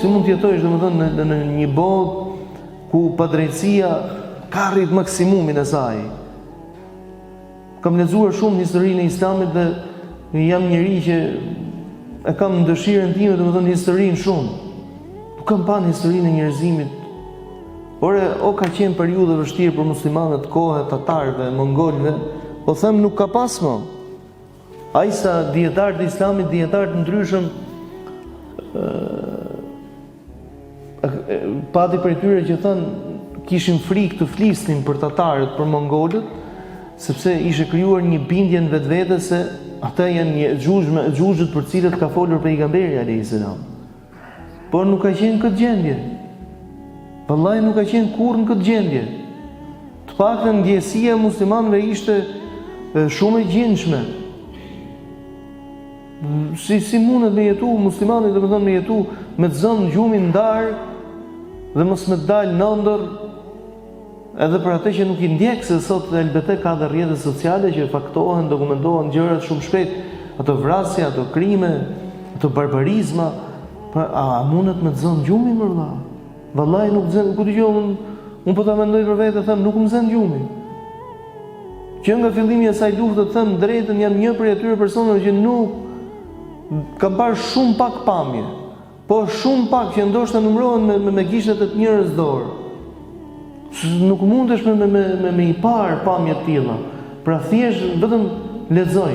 si mund të jetojsh domethënë në një botë ku padrejtësia ka rrit maksimumin e saj. Kam lexuar shumë historinë e Islamit dhe jam njëri që e kam në dëshirën time domethënë historinë shumë. Nuk kam parë historinë e njerëzimit. Por o ka qenë periudhë vështirë për muslimanët, kohë tatarëve, mongolëve, po them nuk ka pas më. Ai sa dietarët e Islamit, dietarë të ndryshëm, pati për tyre që thënë kishin frikë të flisnin për tatarët, për mongolët, sepse ishte krijuar një bindje në vetvete se ata janë një xhuxhët për cilët ka folur pejgamberi alayhis salam. Por nuk ka qenë këtë gjendje. Vallahi nuk ka qenë kurrë në këtë gjendje. Të paktën ndjesia e muslimanëve ishte shumë e gjendshme. Si mundet me jetu muslimanët, domethënë me jetu me të zënë gjumin ndar dhe mos me dalë nëndër, edhe për atë që nuk i ndjek se sot LBT ka dhe rrjetet sociale që faktohen, dokumentohen gjërat shumë shpejt, ato vrasja, ato krime, ato barbarizma, a mundet me të zënë gjumin më vëlla? Vallahi nuk zën, ku dëgjoj unë po ta mendoj për vete, them nuk më zën gjumi. Që nga fillimi i asaj lufte them drejtën, jam një prej atyre personave që nuk kam parë shumë pak pamje, po shumë pak që ndoshta numërohen me gishtat e të njërës dorë. Nuk mundesh me i parë pamje të tilla. Pra thjesht vetëm lexoj.